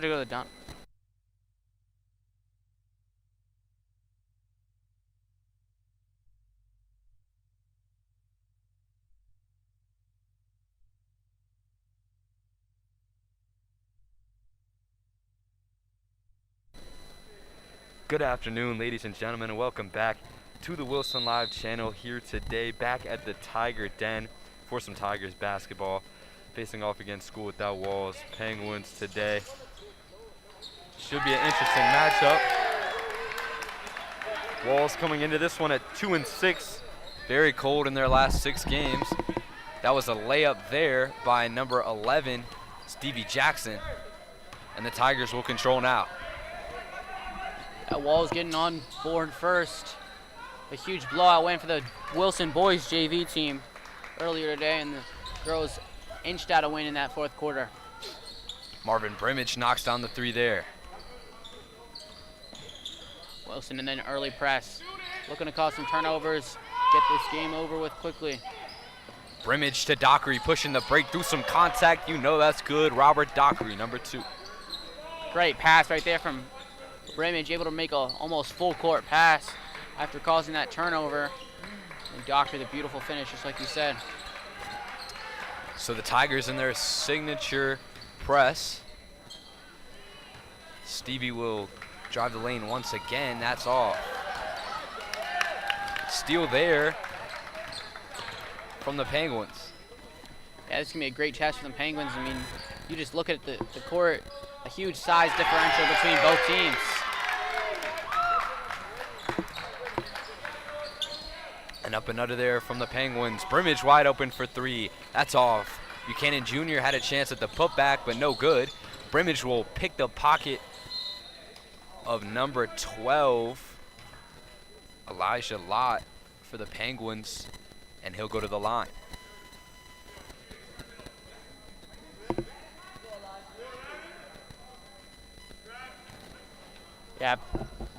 to go to the dunk. Good afternoon, ladies and gentlemen, and welcome back to the Wilson Live channel here today, back at the Tiger Den for some Tigers basketball, facing off against School Without Walls Penguins today. Should be an interesting matchup. Walls coming into this one at 2-6, very cold in their last 6 games. That was a layup there by number 11, Stevie Jackson, and the Tigers will control now. Walls getting on board first. A huge blowout win for the Wilson boys JV team earlier today, and the girls inched out a win in that fourth quarter. Marvin Brimage knocks down the 3 there. Wilson and then early press. Looking to cause some turnovers, get this game over with quickly. Brimage to Dockery, pushing the break through some contact. You know that's good. Robert Dockery, number 2. Great pass right there from Brimage, able to make a almost full court pass after causing that turnover. And Dockery, the beautiful finish, just like you said. So the Tigers in their signature press. Stevie will drive the lane once again. That's off. Steal there from the Penguins. Yeah, this is going to be a great test for the Penguins. I mean, you just look at the court, a huge size differential between both teams. And up and under there from the Penguins. Brimage wide open for 3. That's off. Buchanan Jr. had a chance at the putback, but no good. Brimage will pick the pocket of number 12, Elijah Lott, for the Penguins, and he'll go to the line. Yeah,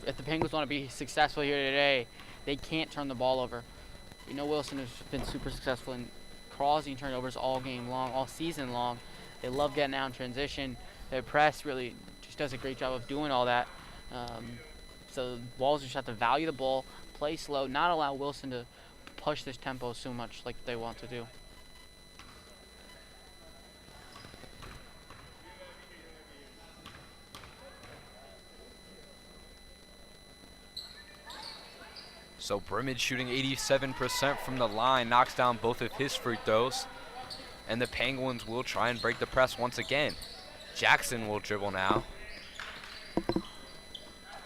if the Penguins want to be successful here today, they can't turn the ball over. You know Wilson has been super successful in causing turnovers all game long, all season long. They love getting out in transition. Their press really just does a great job of doing all that. So Walls just have to value the ball, play slow, not allow Wilson to push this tempo so much like they want to do. So Brimage shooting 87% from the line, knocks down both of his free throws. And the Penguins will try and break the press once again. Jackson will dribble now.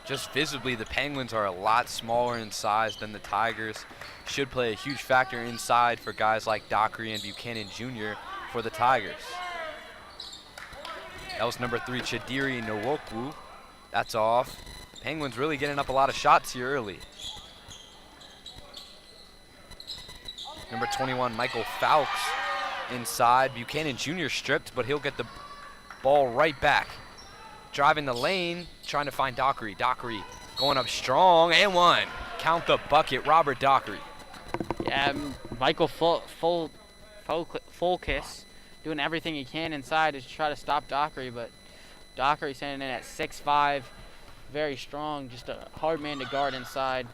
Just visibly, the Penguins are a lot smaller in size than the Tigers. Should play a huge factor inside for guys like Dockery and Buchanan Jr. for the Tigers. That was number 3, Chidiri Nwoku. That's off. Penguins really getting up a lot of shots here early. Number 21, Michael Fowkes inside. Buchanan Jr. stripped, but he'll get the ball right back. Driving the lane, trying to find Dockery. Dockery going up strong, and 1. Count the bucket, Robert Dockery. Yeah, Michael Fulkis doing everything he can inside to try to stop Dockery, but Dockery standing in at 6'5", very strong, just a hard man to guard inside.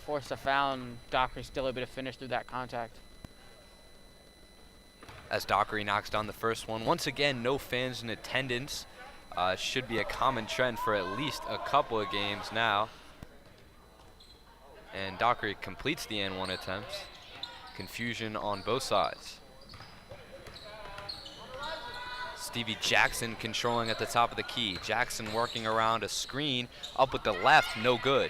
Forced a foul, and Dockery still able to finish through that contact. As Dockery knocks down the first one. Once again, no fans in attendance. Should be a common trend for at least a couple of games now. And Dockery completes the N1 attempts. Confusion on both sides. Stevie Jackson controlling at the top of the key. Jackson working around a screen, up with the left, no good.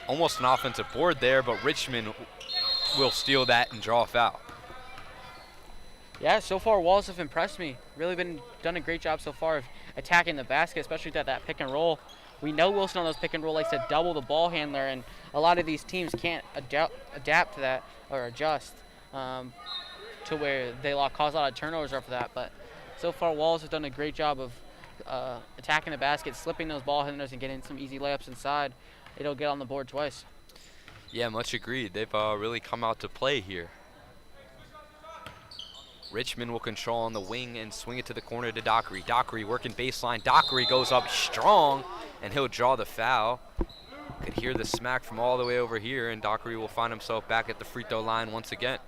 Almost an offensive board there, but Richmond will steal that and draw a foul. Yeah, so far Walls have impressed me. Really done a great job so far of attacking the basket, especially that pick and roll. We know Wilson on those pick and roll likes to double the ball handler, and a lot of these teams can't adapt to that or adjust to where they cause a lot of turnovers off of that. But so far Walls have done a great job of attacking the basket, slipping those ball handlers, and getting some easy layups inside. It'll get on the board twice. Yeah, much agreed. They've really come out to play here. Richmond will control on the wing and swing it to the corner to Dockery. Dockery working baseline. Dockery goes up strong, and he'll draw the foul. Could hear the smack from all the way over here, and Dockery will find himself back at the free throw line once again.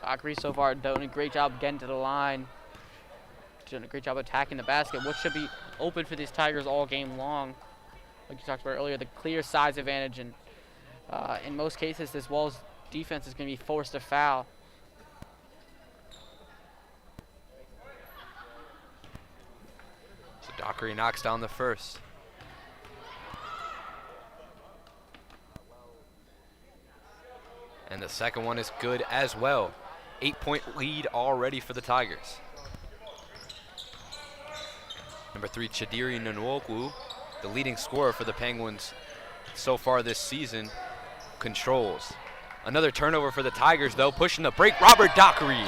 Dockery so far doing a great job getting to the line. Doing a great job attacking the basket, which should be open for these Tigers all game long. Like you talked about earlier, the clear size advantage, and in most cases, this Walls defense is going to be forced to foul. So Dockery knocks down the first. And the second one is good as well. 8-point lead already for the Tigers. Number 3, Chidiri Nwoku, the leading scorer for the Penguins so far this season, controls. Another turnover for the Tigers, though, pushing the break. Robert Dockery.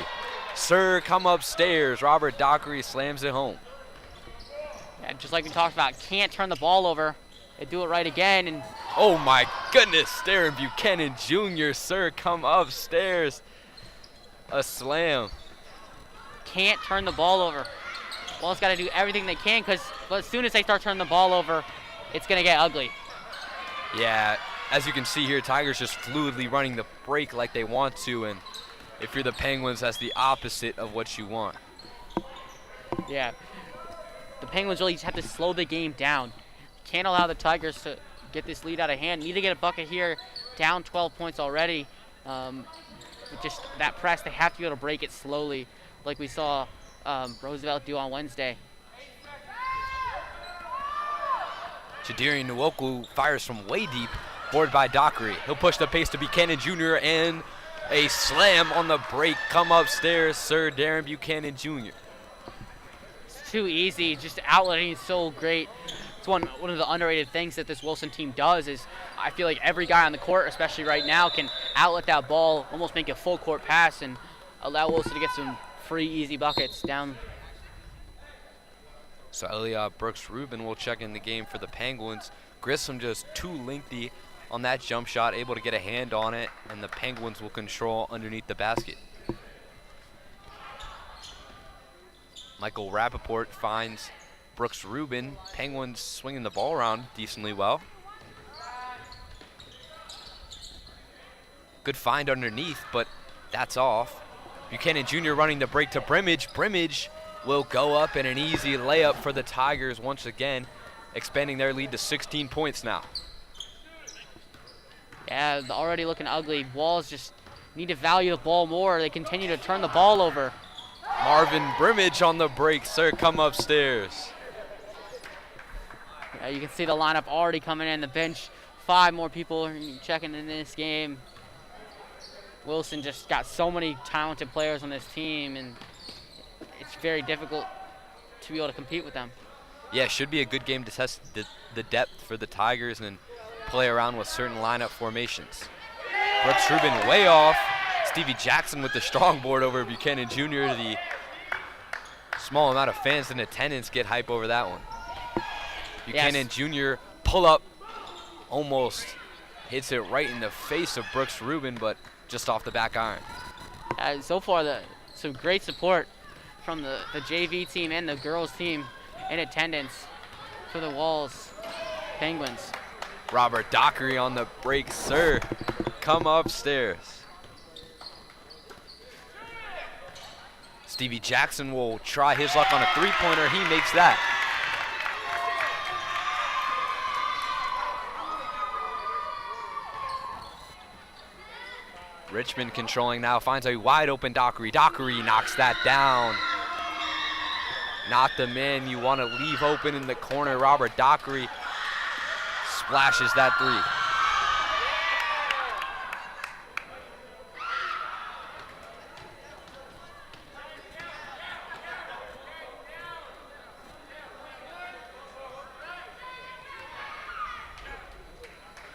Sir, come upstairs. Robert Dockery slams it home. Yeah, just like we talked about, can't turn the ball over. They do it right again, and oh my goodness, Darren Buchanan Jr., sir, come upstairs. A slam. Can't turn the ball over. Walls got to do everything they can, because as soon as they start turning the ball over, it's going to get ugly. Yeah, as you can see here, Tigers just fluidly running the break like they want to, and if you're the Penguins, that's the opposite of what you want. Yeah. The Penguins really just have to slow the game down. Can't allow the Tigers to get this lead out of hand. Need to get a bucket here, down 12 points already. With just that press, they have to be able to break it slowly, like we saw Roosevelt do on Wednesday. Chidiri Nwoku fires from way deep, boarded by Dockery. He'll push the pace to Buchanan Jr. and a slam on the break. Come upstairs, Sir Darren Buchanan Jr. It's too easy, just outletting is so great. It's one of the underrated things that this Wilson team does is I feel like every guy on the court, especially right now, can outlet that ball, almost make a full court pass and allow Wilson to get some free, easy buckets down. So Elliot Brooks-Rubin will check in the game for the Penguins. Grissom just too lengthy on that jump shot, able to get a hand on it, and the Penguins will control underneath the basket. Michael Rappaport finds Brooks-Rubin. Penguins swinging the ball around decently well. Good find underneath, but that's off. Buchanan Jr. running the break to Brimage. Brimage will go up in an easy layup for the Tigers once again, expanding their lead to 16 points now. Yeah, already looking ugly. Walls just need to value the ball more. They continue to turn the ball over. Marvin Brimage on the break. Sir, come upstairs. Yeah, you can see the lineup already coming in. The bench, 5 more people checking in this game. Wilson just got so many talented players on this team, and it's very difficult to be able to compete with them. Yeah, should be a good game to test the depth for the Tigers and play around with certain lineup formations. Brooks-Rubin way off. Stevie Jackson with the strong board over Buchanan Jr. The small amount of fans in attendance get hype over that one. Buchanan Jr. pull up, almost hits it right in the face of Brooks-Rubin, but just off the back iron. So far, some great support from the JV team and the girls team in attendance for the Walls Penguins. Robert Dockery on the break. Sir, come upstairs. Stevie Jackson will try his luck on a three-pointer. He makes that. Richmond controlling now, finds a wide open Dockery. Dockery knocks that down. Not the man you want to leave open in the corner. Robert Dockery splashes that three.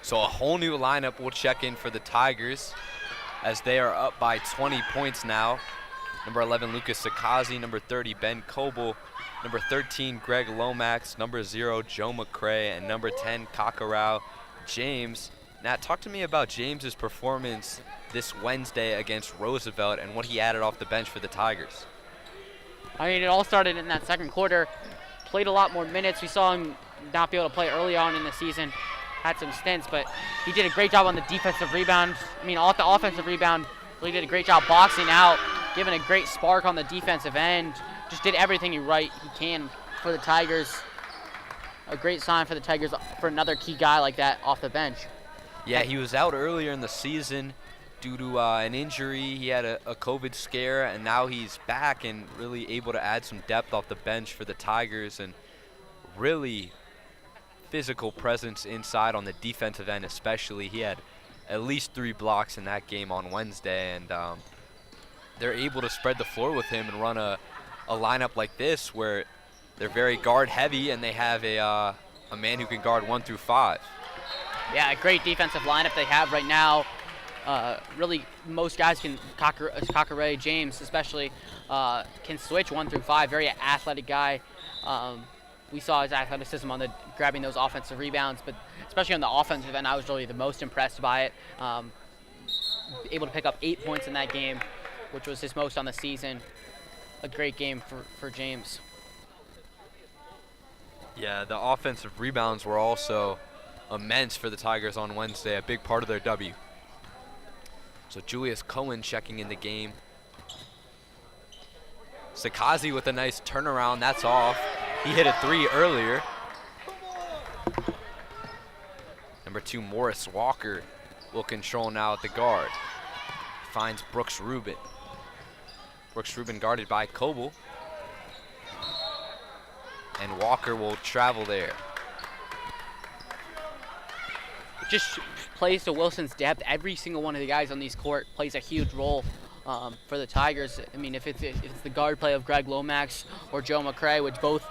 So a whole new lineup will check in for the Tigers as they are up by 20 points now. Number 11, Lucas Sakazi. Number 30, Ben Coble. Number 13, Greg Lomax. Number 0, Joe McCrae. And number 10, Kakarau James. Nat, talk to me about James's performance this Wednesday against Roosevelt and what he added off the bench for the Tigers. I mean, it all started in that second quarter. Played a lot more minutes. We saw him not be able to play early on in the season. Had some stints, but he did a great job on the defensive rebound. I mean, off the offensive rebound, really did a great job boxing out, giving a great spark on the defensive end. Just did everything he can for the Tigers. A great sign for the Tigers for another key guy like that off the bench. Yeah, he was out earlier in the season due to an injury. He had a COVID scare, and now he's back and really able to add some depth off the bench for the Tigers, and really physical presence inside on the defensive end especially. He had at least 3 blocks in that game on Wednesday, and they're able to spread the floor with him and run a lineup like this where they're very guard heavy and they have a man who can guard 1 through 5. Yeah, a great defensive lineup they have right now. Really, most guys can, Kakare, James especially, can switch 1 through 5. Very athletic guy. We saw his athleticism on the grabbing those offensive rebounds, but especially on the offensive end, I was really the most impressed by it. Able to pick up 8 points in that game, which was his most on the season. A great game for James. Yeah, the offensive rebounds were also immense for the Tigers on Wednesday, a big part of their W. So Julius Cohen checking in the game. Sakazi with a nice turnaround, that's off. He hit a 3 earlier. Number 2, Morris Walker will control now at the guard. Finds Brooks Rubin. Brooks Rubin guarded by Coble. And Walker will travel there. Just plays to Wilson's depth. Every single one of the guys on these court plays a huge role for the Tigers. I mean, if it's the guard play of Greg Lomax or Joe McCray, which both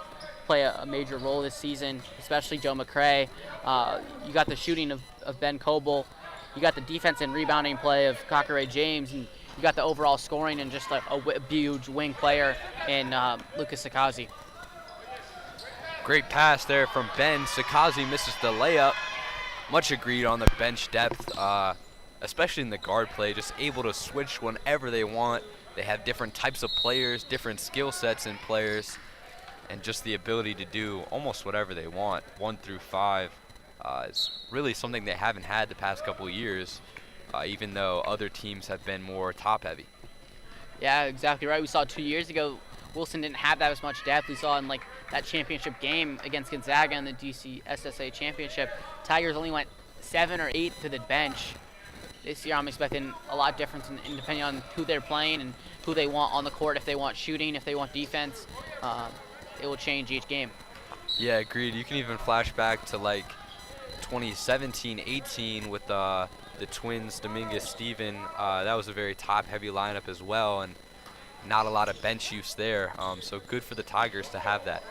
play a major role this season, especially Joe McCray. You got the shooting of Ben Coble. You got the defense and rebounding play of Kakare James, and you got the overall scoring and just a huge wing player in Lucas Sakazi. Great pass there from Ben. Sakazi misses the layup. Much agreed on the bench depth, especially in the guard play, just able to switch whenever they want. They have different types of players, different skill sets in players, and just the ability to do almost whatever they want. 1 through 5 is really something they haven't had the past couple of years, even though other teams have been more top-heavy. Yeah, exactly right. We saw 2 years ago, Wilson didn't have that as much depth. We saw in that championship game against Gonzaga in the DCIAA championship, Tigers only went 7 or 8 to the bench. This year I'm expecting a lot different in depending on who they're playing and who they want on the court. If they want shooting, if they want defense, it will change each game. Yeah, agreed. You can even flash back to 2017-18 with the Twins, Dominguez, Steven. That was a very top-heavy lineup as well, and not a lot of bench use there. So good for the Tigers to have that.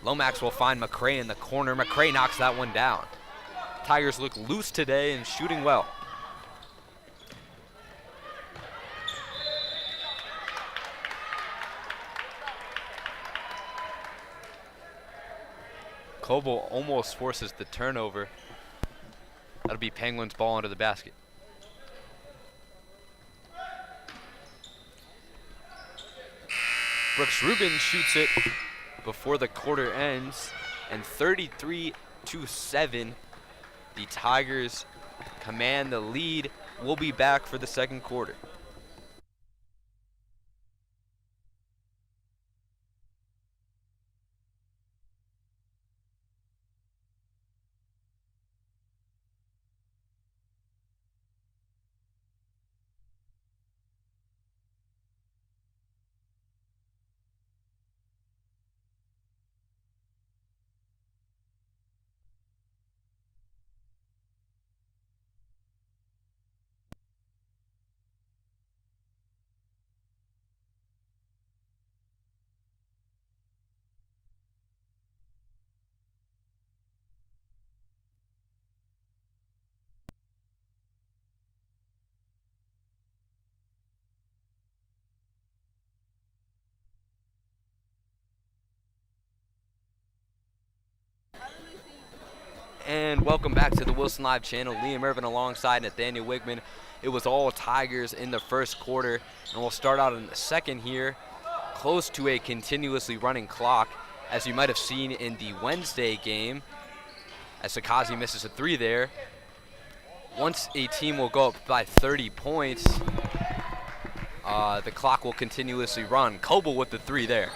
Lomax will find McCray in the corner. McCray knocks that one down. Tigers look loose today and shooting well. Coble almost forces the turnover. That'll be Penguins' ball into the basket. Brooks Rubin shoots it before the quarter ends, and 33-7, the Tigers command the lead. We'll be back for the second quarter. And welcome back to the Wilson Live channel. Liam Irvin alongside Nathaniel Wigman. It was all Tigers in the first quarter, and we'll start out in the second here, close to a continuously running clock, as you might have seen in the Wednesday game, as Sakazi misses a three there. Once a team will go up by 30 points, the clock will continuously run. Coble with the three there.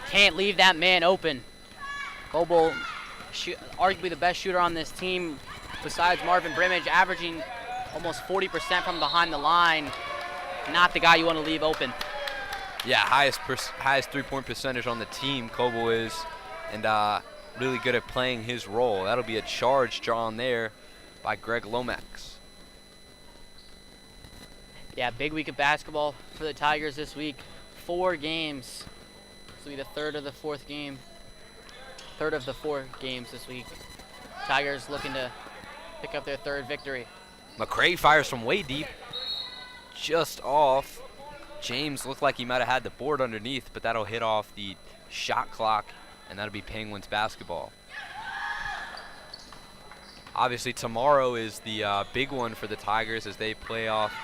Can't leave that man open. Coble, arguably the best shooter on this team besides Marvin Brimage, averaging almost 40% from behind the line. Not the guy you want to leave open. Yeah, highest three-point percentage on the team, Coble is, and really good at playing his role. That'll be a charge drawn there by Greg Lomax. Yeah, big week of basketball for the Tigers this week. 4 games. This will be the third of the four games this week. Tigers looking to pick up their third victory. McCray fires from way deep, just off. James looked like he might have had the board underneath, but that'll hit off the shot clock, and that'll be Penguins basketball. Obviously, tomorrow is the big one for the Tigers as they play off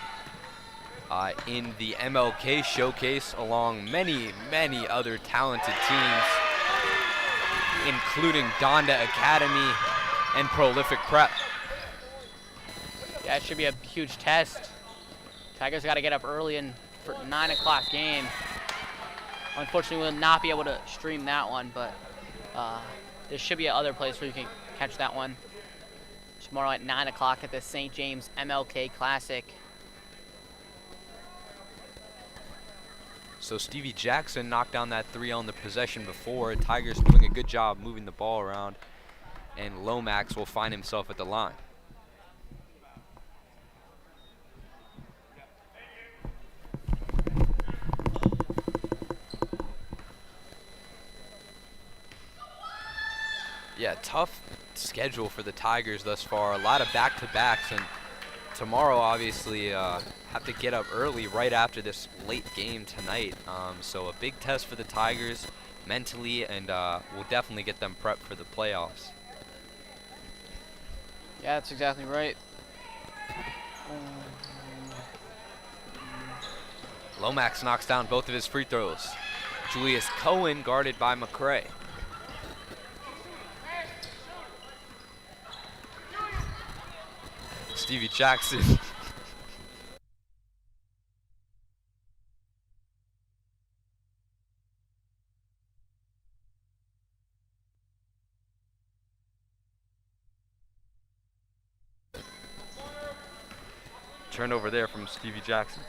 in the MLK Showcase along many, many other talented teams, including Donda Academy and Prolific Prep. Yeah, it should be a huge test. Tigers got to get up early and for 9 o'clock game. Unfortunately, we'll not be able to stream that one, but there should be other place where you can catch that one. Tomorrow at 9 o'clock at the St. James MLK Classic. So Stevie Jackson knocked down that three on the possession before. Tigers doing a good job moving the ball around, and Lomax will find himself at the line. Yeah, tough schedule for the Tigers thus far. A lot of back-to-backs, and tomorrow obviously have to get up early right after this late game tonight. So a big test for the Tigers mentally, and will definitely get them prepped for the playoffs. Yeah, that's exactly right. Lomax knocks down both of his free throws. Julius Cohen guarded by McCray. Stevie Jackson. Turnover there from Stevie Jackson.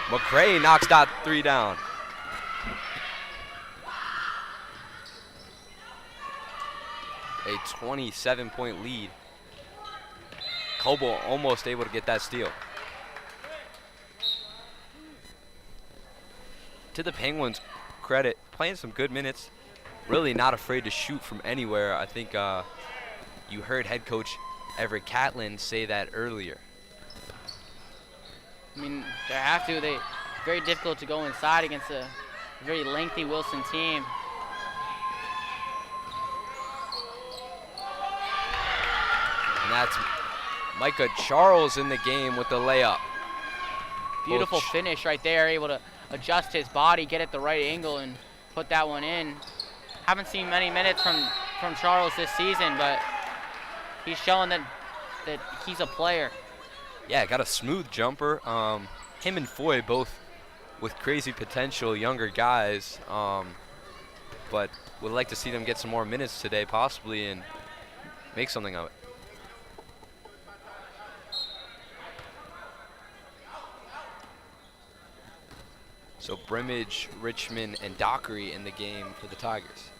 McCray knocks that three down. A 27-point lead. Coble almost able to get that steal. To the Penguins' credit, playing some good minutes. Really not afraid to shoot from anywhere. I think you heard head coach Everett Catlin say that earlier. I mean, they have to. Very difficult to go inside against a very lengthy Wilson team. And that's Micah Charles in the game with the layup. Beautiful finish right there, able to adjust his body, get at the right angle, and put that one in. Haven't seen many minutes from Charles this season, but he's showing that he's a player. Yeah, got a smooth jumper. Him and Foy both with crazy potential, younger guys, but would like to see them get some more minutes today possibly and make something of it. So Brimage, Richmond, and Dockery in the game for the Tigers.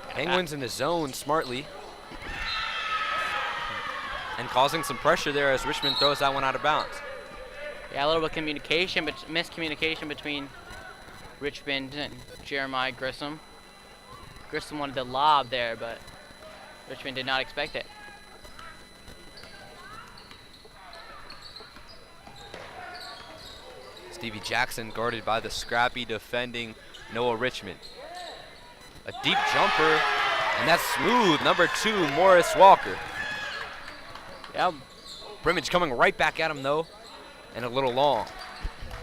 Penguins in the zone smartly. And causing some pressure there as Richmond throws that one out of bounds. Yeah, a little bit of communication, but miscommunication between Richmond and Jeremiah Grissom. Grissom wanted the lob there, but Richmond did not expect it. Stevie Jackson guarded by the scrappy defending Noah Richmond. A deep jumper, and that's smooth. Number 2, Morris Walker. Yeah. Brimage coming right back at him though, and a little long.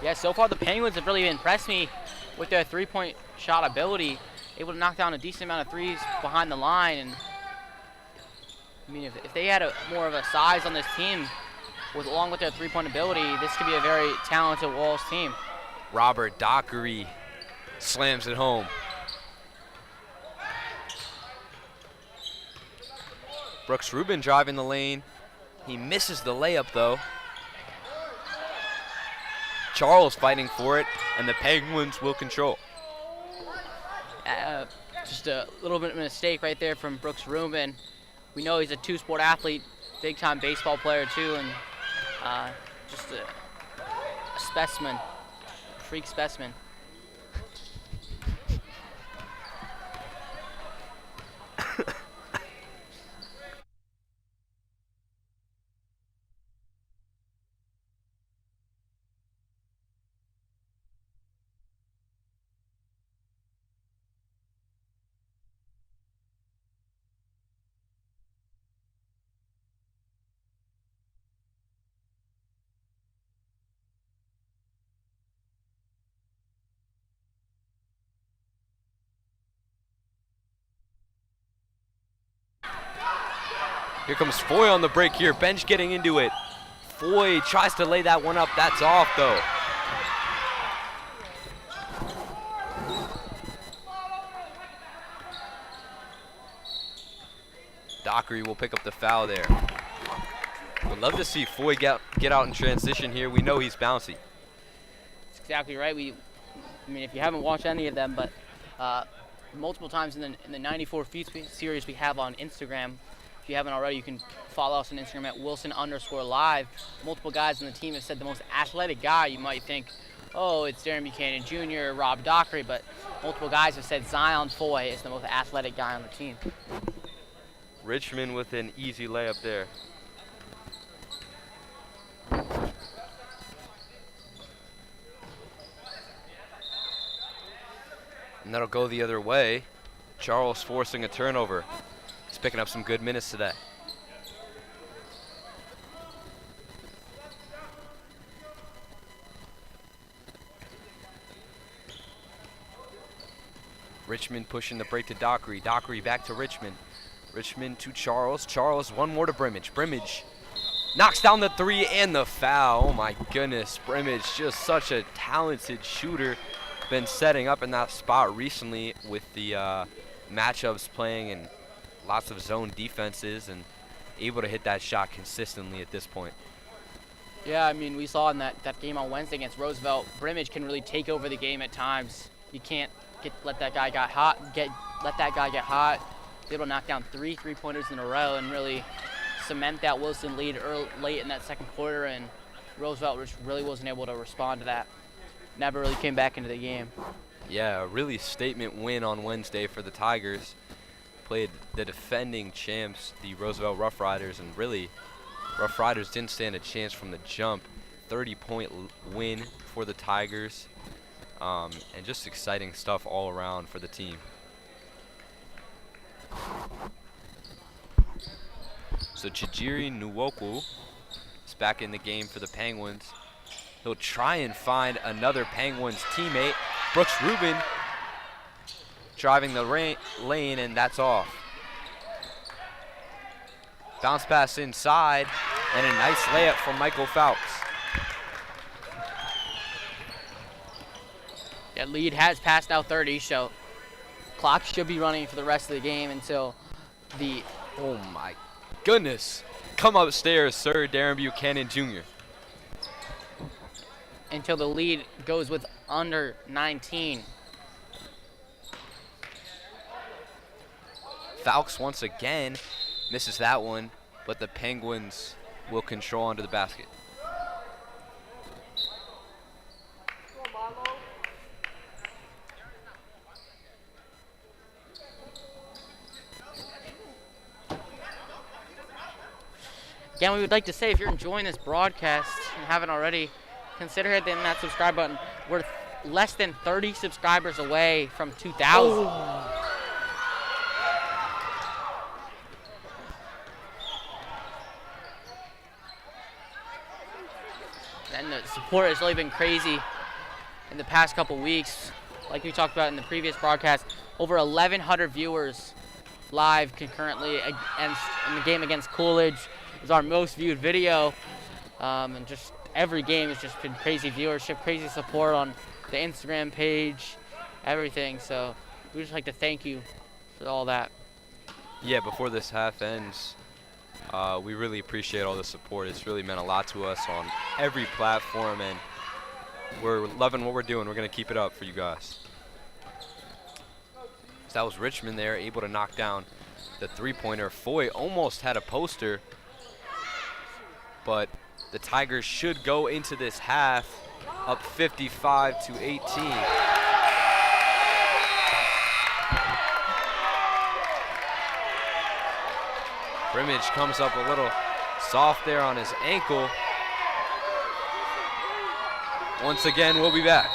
Yeah, so far the Penguins have really impressed me with their three-point shot ability. Able to knock down a decent amount of threes behind the line. And I mean, if they had more of a size on this team, along with their three-point ability, this could be a very talented Walls team. Robert Dockery slams it home. Brooks Rubin driving the lane. He misses the layup though. Charles fighting for it, and the Penguins will control. Just a little bit of a mistake right there from Brooks Rubin. We know he's a two-sport athlete, big-time baseball player too, and just a specimen, freak specimen. Here comes Foy on the break here. Bench getting into it. Foy tries to lay that one up. That's off though. Dockery will pick up the foul there. Would love to see Foy get out in transition here. We know he's bouncy. That's exactly right. I mean, if you haven't watched any of them, but multiple times in the 94 Feet series we have on Instagram. If you haven't already, you can follow us on Instagram at Wilson_live. Multiple guys on the team have said the most athletic guy. You might think, oh, it's Darren Buchanan Jr., Rob Dockery, but multiple guys have said Zion Foy is the most athletic guy on the team. Richmond with an easy layup there. And that'll go the other way. Charles forcing a turnover. He's picking up some good minutes today. Richmond pushing the break to Dockery. Dockery back to Richmond. Richmond to Charles. Charles, one more to Brimage. Brimage knocks down the three and the foul. Oh my goodness, Brimage, just such a talented shooter. Been setting up in that spot recently with the matchups playing and lots of zone defenses, and able to hit that shot consistently at this point. Yeah, I mean, we saw in that game on Wednesday against Roosevelt, Brimage can really take over the game at times. You can't let that guy get hot. Be able to knock down three three-pointers in a row and really cement that Wilson lead late in that second quarter, and Roosevelt really wasn't able to respond to that. Never really came back into the game. Yeah, a really statement win on Wednesday for the Tigers. Played the defending champs, the Roosevelt Rough Riders, and really Rough Riders didn't stand a chance from the jump. 30-point win for the Tigers, and just exciting stuff all around for the team. So Chijiri Nwoku is back in the game for the Penguins. He'll try and find another Penguins teammate. Brooks Rubin driving the lane, and that's off. Bounce pass inside, and a nice layup from Michael Fowles. Yeah, lead has passed now 30, so clock should be running for the rest of the game until the... Oh my goodness. Come upstairs, Sir Darren Buchanan Jr. Until the lead goes with under 19. Fowles once again misses that one, but the Penguins will control under the basket. Again, we would like to say if you're enjoying this broadcast and haven't already, consider hitting that subscribe button. We're less than 30 subscribers away from 2,000. And the support has really been crazy in the past couple weeks. Like we talked about in the previous broadcast, over 1,100 viewers live concurrently in the game against Coolidge. It was our most viewed video. And just every game has just been crazy viewership, crazy support on the Instagram page, everything. So we just like to thank you for all that. Yeah, before this half ends, we really appreciate all the support. It's really meant a lot to us on every platform, and we're loving what we're doing. We're going to keep it up for you guys. So that was Richmond there, able to knock down the three-pointer. Foy almost had a poster, but the Tigers should go into this half up 55-18. Brimage comes up a little soft there on his ankle. Once again, we'll be back.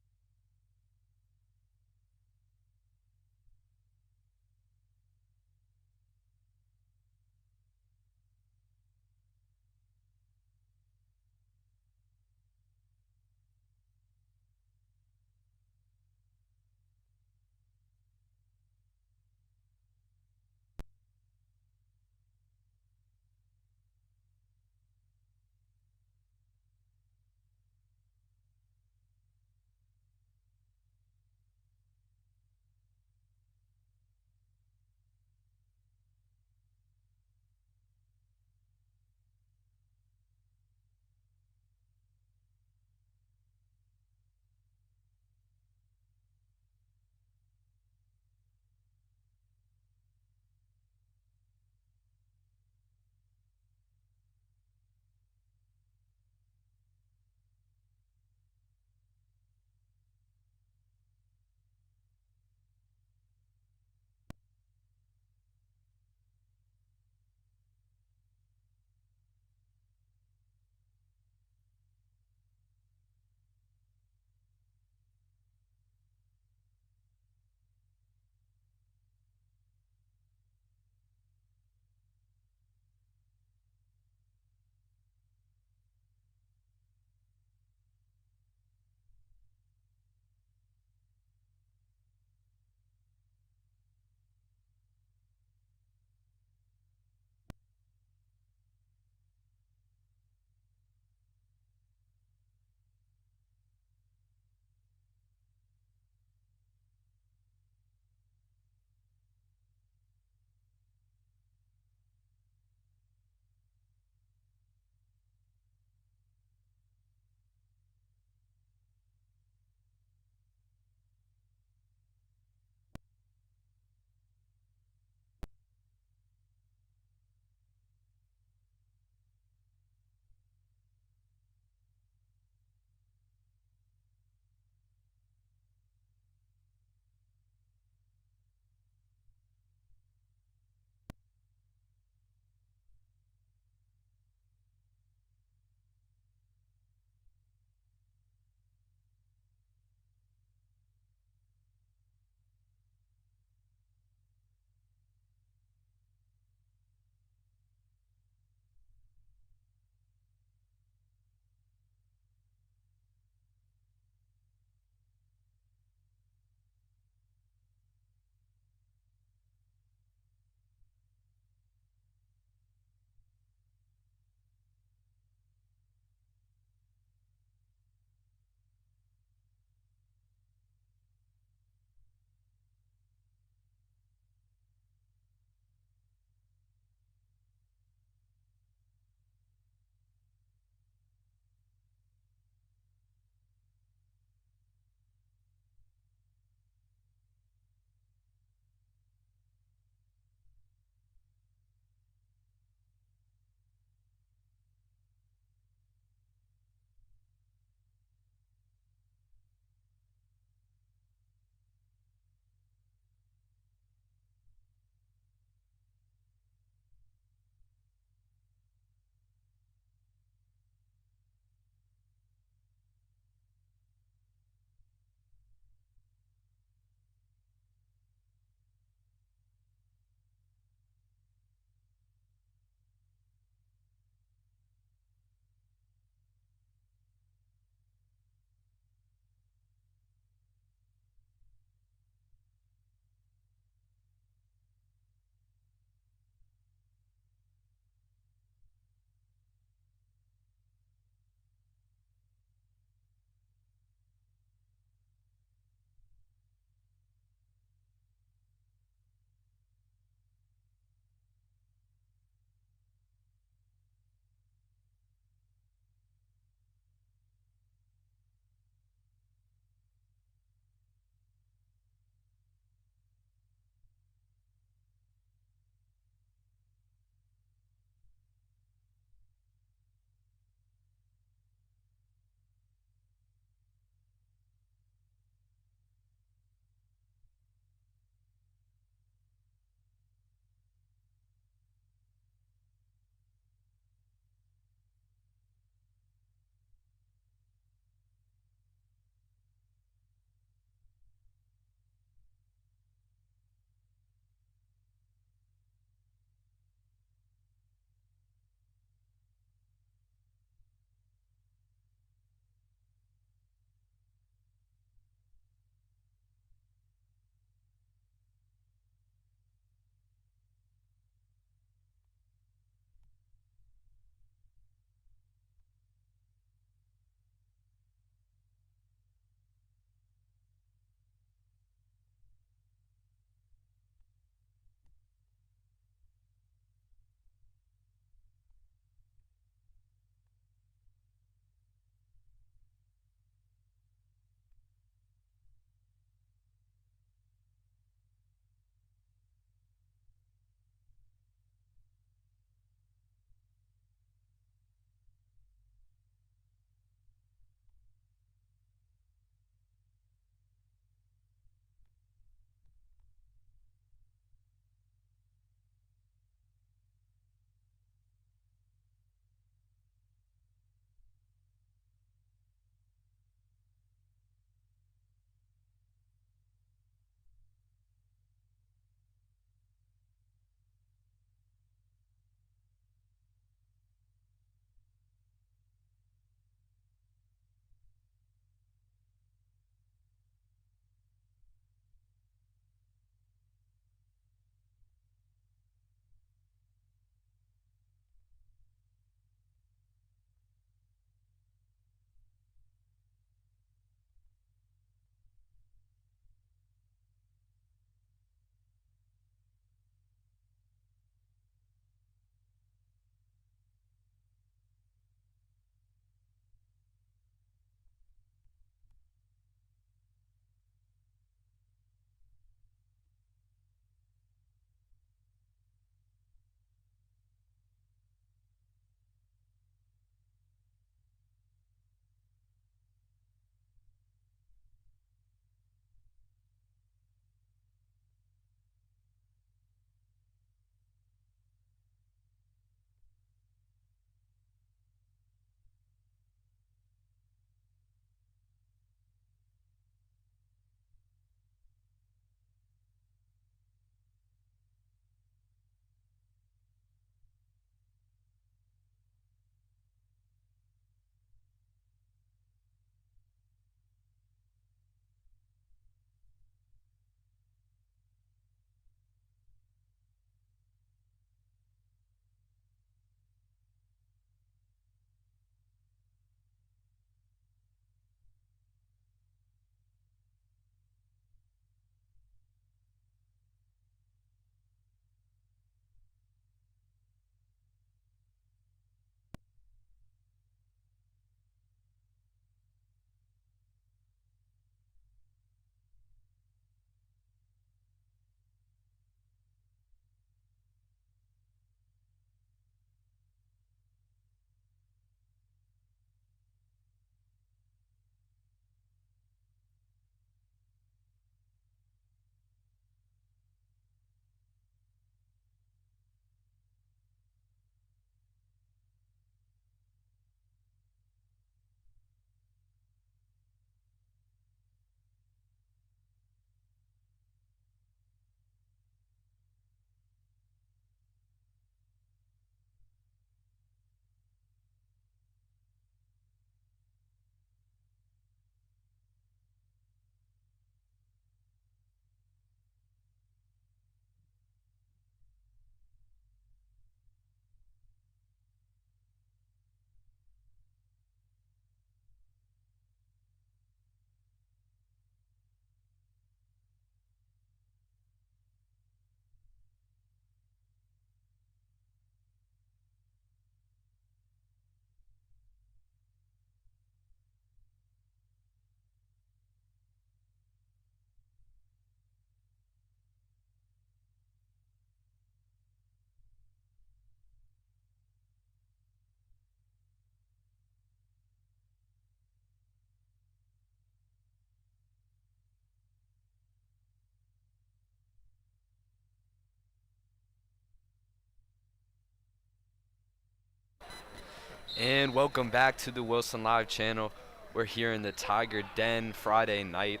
And welcome back to the Wilson Live channel. We're here in the Tiger Den Friday night.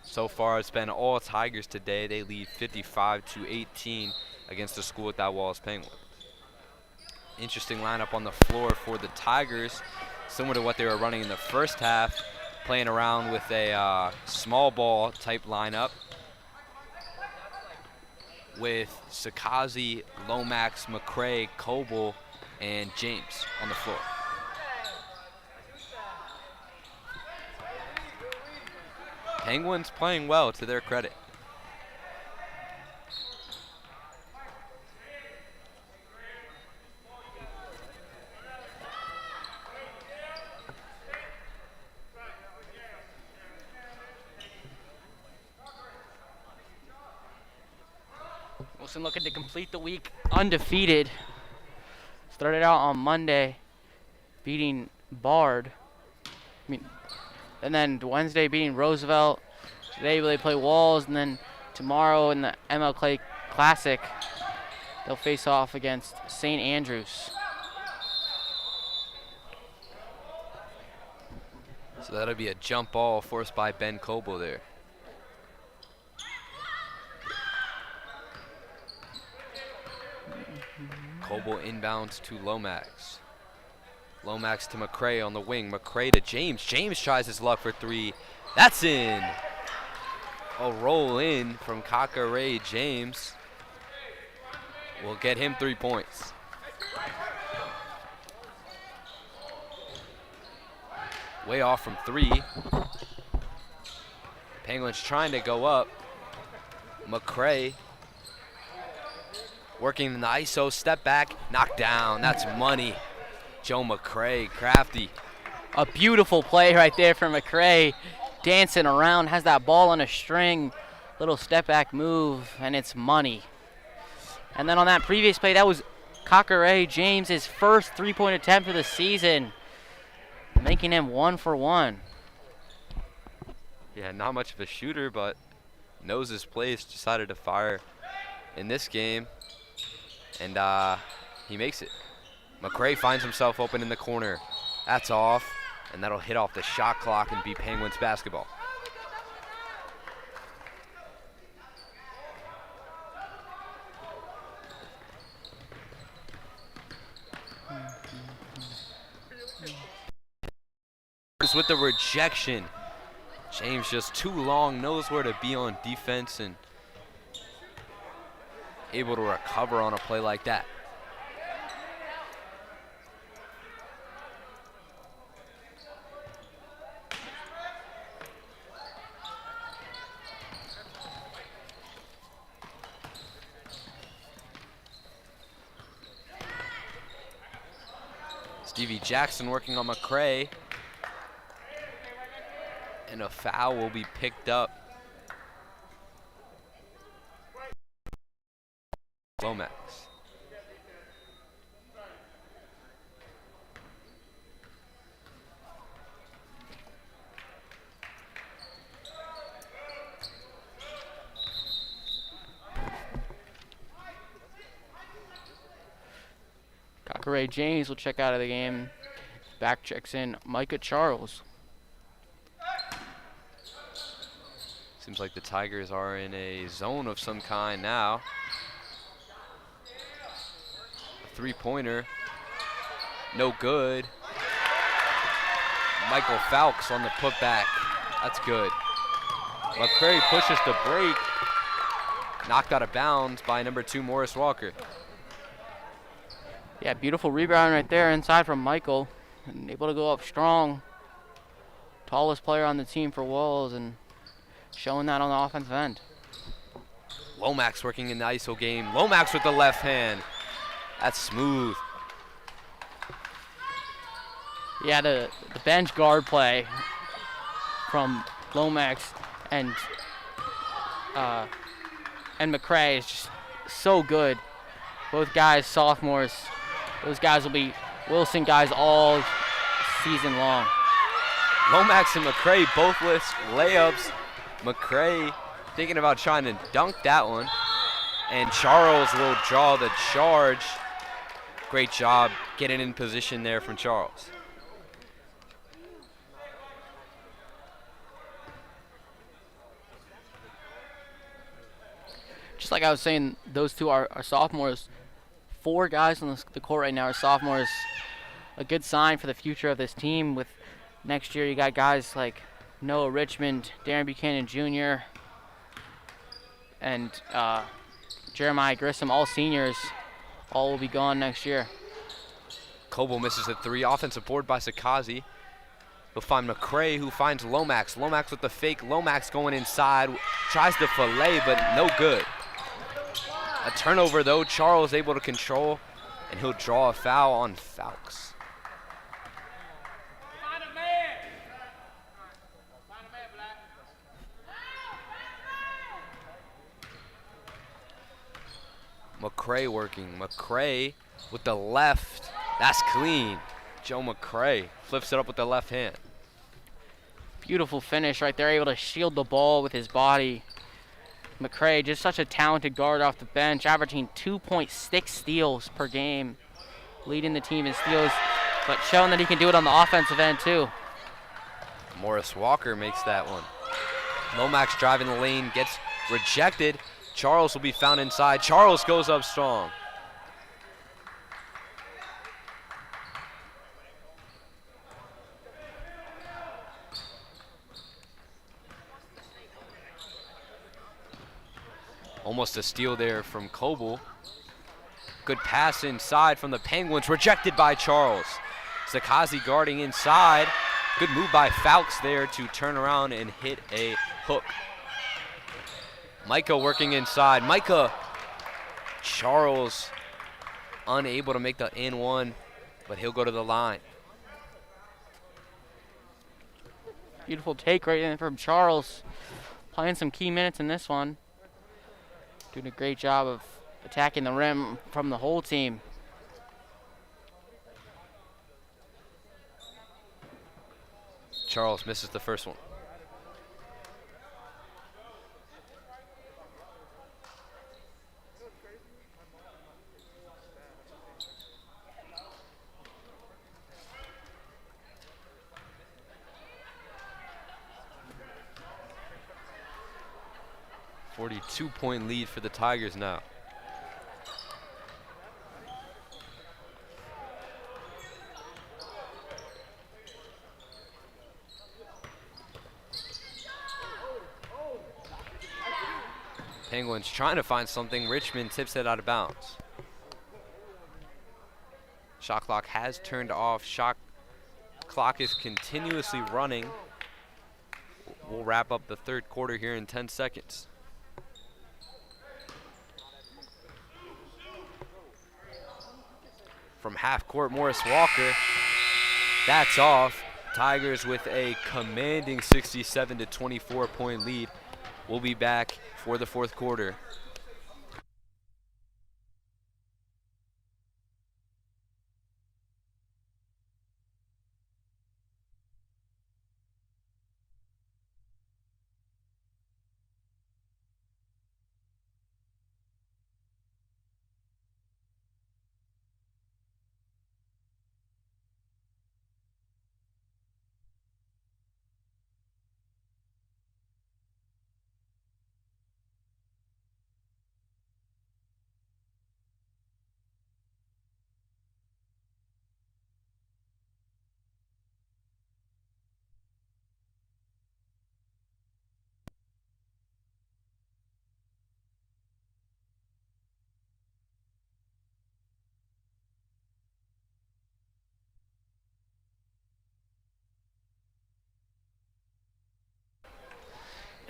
So far, it's been all Tigers today. They lead 55-18 against the school without walls Penguin. Interesting lineup on the floor for the Tigers, similar to what they were running in the first half, playing around with a small ball type lineup with Sakazi, Lomax, McCray, Coble, and James on the floor. Penguins playing well, to their credit. Wilson looking to complete the week undefeated. Started out on Monday beating Bard. And then Wednesday beating Roosevelt. Today they play Walls, and then tomorrow in the ML Clay Classic they'll face off against St. Andrews. So that'll be a jump ball forced by Ben Coble there. Coble inbounds to Lomax. Lomax to McCray on the wing. McCray to James. James tries his luck for three. That's in. A roll in from Kakare. James will get him 3 points. Way off from three. Penguins trying to go up. McCray working in the ISO, step back, knocked down. That's money. Joe McCray, crafty. A beautiful play right there from McCray. Dancing around, has that ball on a string. Little step back move, and it's money. And then on that previous play, that was Kakare James' first three-point attempt of the season, making him 1 for 1. Yeah, not much of a shooter, but knows his place, decided to fire in this game. And he makes it. McCray finds himself open in the corner. That's off, and that'll hit off the shot clock and be Penguins basketball. With the rejection. James just too long, knows where to be on defense, and able to recover on a play like that. Stevie Jackson working on McCray. And a foul will be picked up. Lomax. Kakare James will check out of the game. Back checks in Micah Charles. Seems like the Tigers are in a zone of some kind now. A three-pointer, no good. Michael Falks on the putback, that's good. McCray pushes the break, knocked out of bounds by number 2 Morris Walker. Yeah, beautiful rebound right there inside from Michael. And able to go up strong. Tallest player on the team for Walls, and showing that on the offensive end. Lomax working in the ISO game. Lomax with the left hand. That's smooth. Yeah, the bench guard play from Lomax and McCray is just so good. Both guys sophomores. Those guys will be Wilson guys all season long. Lomax and McCray both with layups. McCray thinking about trying to dunk that one. And Charles will draw the charge Great job getting in position there from Charles. Just like I was saying, those two are sophomores. 4 guys on the court right now are sophomores. A good sign for the future of this team. With next year, you got guys like Noah Richmond, Darren Buchanan Jr., and Jeremiah Grissom, all seniors. All will be gone next year. Coble misses a 3. Offensive board by Sakazi. He'll find McCray, who finds Lomax. Lomax with the fake. Lomax going inside. Tries to fillet, but no good. A turnover, though. Charles able to control, and he'll draw a foul on Fowlks. McCray working. McCray with the left. That's clean. Joe McCray flips it up with the left hand. Beautiful finish right there, able to shield the ball with his body. McCray, just such a talented guard off the bench, averaging 2.6 steals per game, leading the team in steals, but showing that he can do it on the offensive end too. Morris Walker makes that one. Lomax driving the lane, gets rejected. Charles will be found inside. Charles goes up strong. Almost a steal there from Coble. Good pass inside from the Penguins, rejected by Charles. Sakazi guarding inside. Good move by Fowlks there to turn around and hit a hook. Micah working inside. Micah. Charles unable to make the N1, but he'll go to the line. Beautiful take right in from Charles. Playing some key minutes in this one. Doing a great job of attacking the rim from the whole team. Charles misses the first one. Two-point lead for the Tigers now. Penguins trying to find something. Richmond tips it out of bounds. Shot clock has turned off. Shot clock is continuously running. We'll wrap up the third quarter here in 10 seconds. From half court, Morris Walker. That's off. Tigers with a commanding 67 to 24 point lead. We'll be back for the fourth quarter.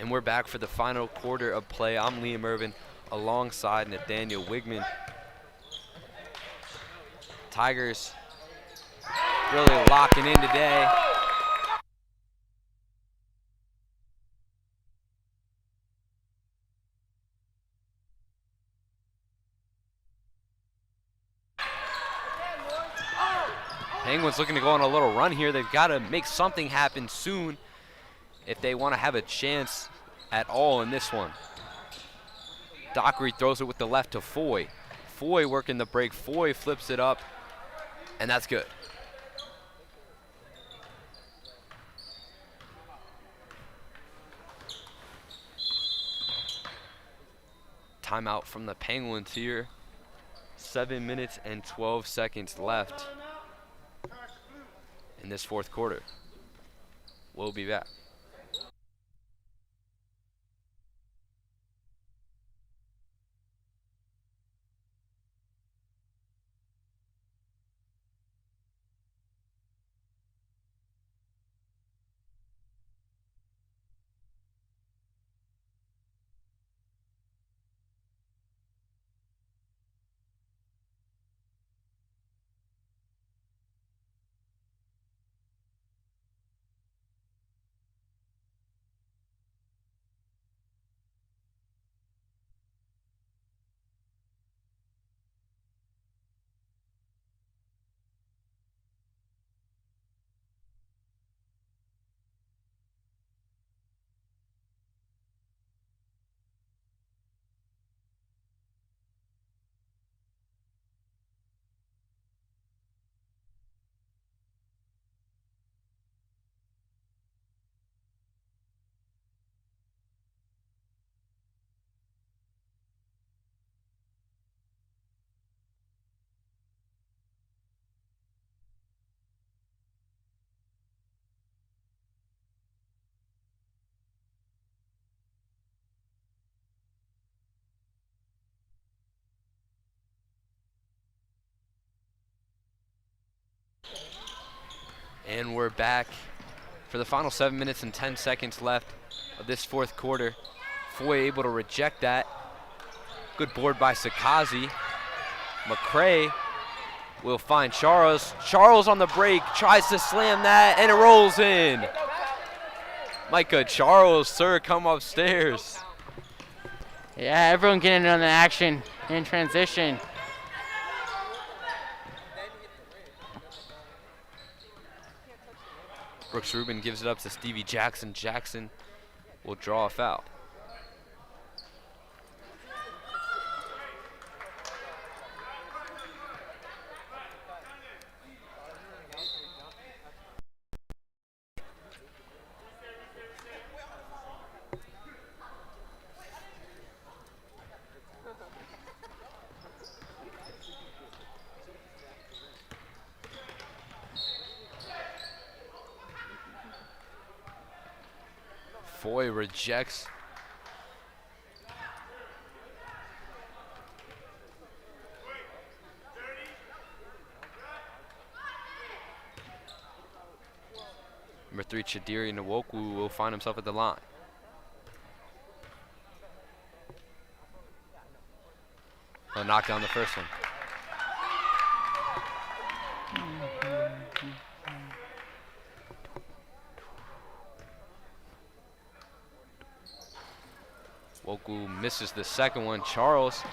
And we're back for the final quarter of play. I'm Liam Irvin alongside Nathaniel Wigman. Tigers really locking in today. Penguins looking to go on a little run here. They've got to make something happen soon if they want to have a chance at all in this one. Dockery throws it with the left to Foy. Foy working the break. Foy flips it up, and that's good. Timeout from the Penguins here. 7 minutes and 12 seconds left in this fourth quarter. We'll be back. And we're back for the final 7 minutes and 10 seconds left of this fourth quarter. Foy able to reject that. Good board by Sakazi. McCray will find Charles. Charles on the break, tries to slam that, and it rolls in. Micah Charles, sir, come upstairs. Yeah, everyone getting on the action in transition. Brooks Rubin gives it up to Stevie Jackson. Jackson will draw a foul. Foy rejects. Number 3, Chidiri Nwoku will find himself at the line. He'll knock down the first one. Woku misses the second one. Charles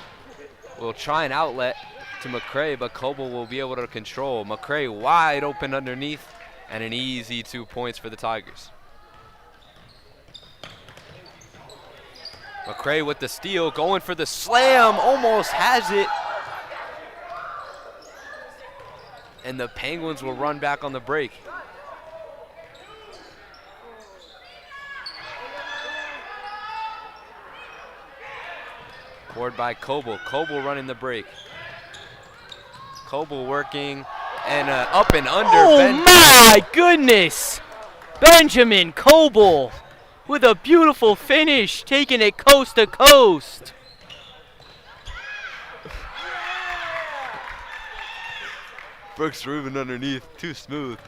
will try an outlet to McCray, but Coble will be able to control. McCray wide open underneath, and an easy 2 points for the Tigers. McCray with the steal, going for the slam, almost has it. And the Penguins will run back on the break. Board by Coble. Coble running the break. Coble working, and up and under. Oh my goodness! Benjamin Coble with a beautiful finish, taking it coast to coast. Brooks Rubin underneath, too smooth.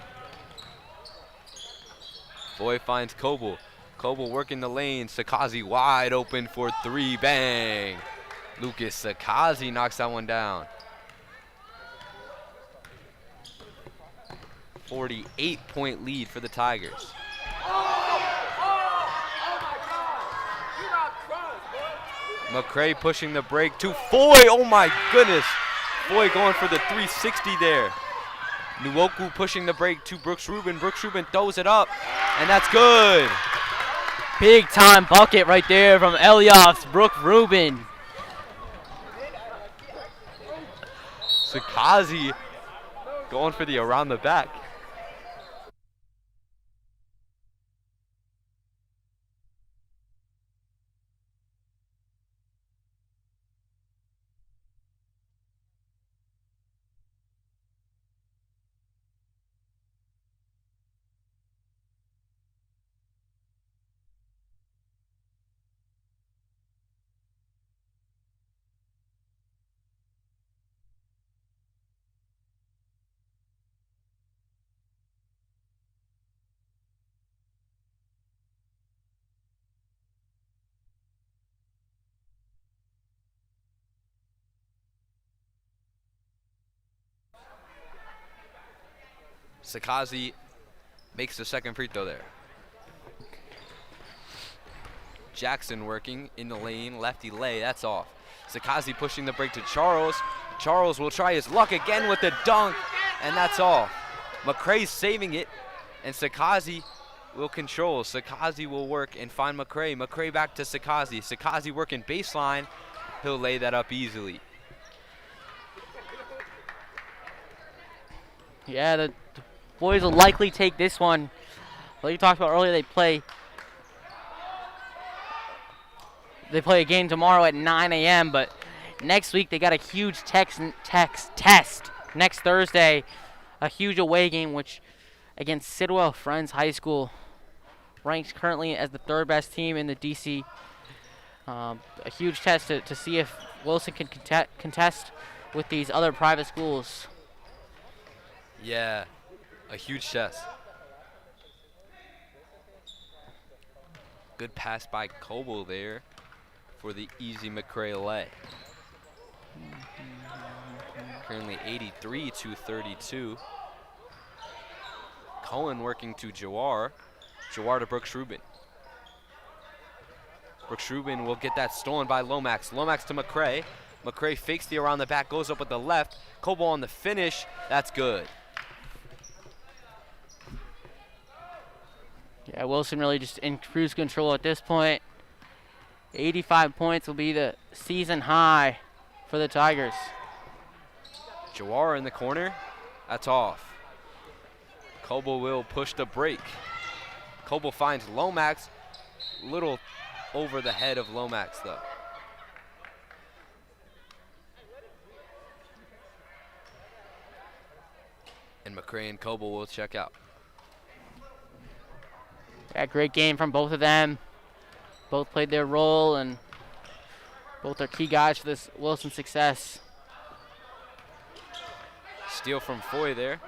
Boy finds Coble. Coble working the lane. Sakazi wide open for 3. Bang! Lucas Sakazi knocks that one down. 48-point lead for the Tigers. McCray pushing the break to Foy. Oh my goodness. Foy going for the 360 there. Nwoku pushing the break to Brooks Rubin. Brooks Rubin throws it up, and that's good. Big time bucket right there from Elias Brooks Rubin. Sakazi going for the around the back. Sakazi makes the second free throw there. Jackson working in the lane, lefty lay, that's off. Sakazi pushing the break to Charles. Charles will try his luck again with the dunk, and that's all. McCrae's saving it, and Sakazi will control. Sakazi will work and find McCrae. McCrae back to Sakazi. Sakazi working baseline. He'll lay that up easily. Yeah, the boys will likely take this one. Like you talked about earlier, they play a game tomorrow at 9 a.m., but next week they got a huge test next Thursday, a huge away game which against Sidwell Friends High School, ranked currently as the third best team in the DC. A huge test to see if Wilson can contest with these other private schools. Yeah, a huge test. Good pass by Coble there for the easy McCrae lay. Currently 83-32. Cohen working to Jawar. Jawar to Brooks Rubin. Brooks Rubin will get that stolen by Lomax. Lomax to McCrae. McCrae fakes the around the back, goes up with the left. Coble on the finish. That's good. Yeah, Wilson really just in cruise control at this point. 85 points will be the season high for the Tigers. Jawar in the corner. That's off. Coble will push the break. Coble finds Lomax. Little over the head of Lomax, though. And McCrae and Coble will check out. Yeah, great game from both of them. Both played their role, and both are key guys for this Wilson success. Steal from Foy there.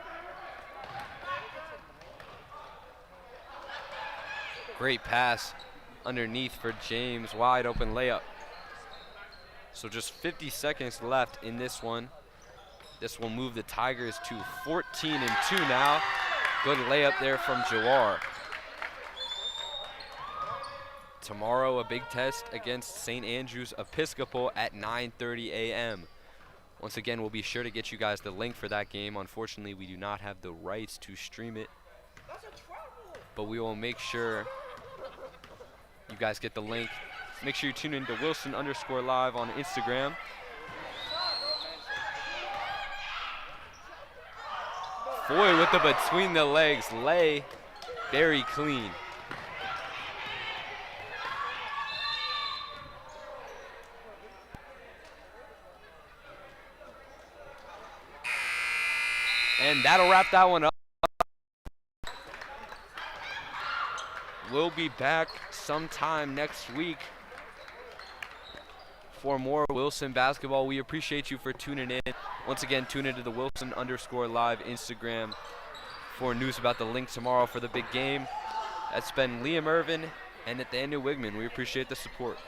Great pass underneath for James. Wide open layup. So just 50 seconds left in this one. This will move the Tigers to 14-2 now. Good layup there from Jawar. Tomorrow, a big test against St. Andrew's Episcopal at 9:30 a.m. Once again, we'll be sure to get you guys the link for that game. Unfortunately, we do not have the rights to stream it, but we will make sure you guys get the link. Make sure you tune in to Wilson_live on Instagram. Foy with the between the legs lay, very clean. And that'll wrap that one up. We'll be back sometime next week for more Wilson basketball. We appreciate you for tuning in. Once again, tune into the Wilson_live Instagram for news about the link tomorrow for the big game. That's been Liam Irvin and Nathaniel Wigman. We appreciate the support.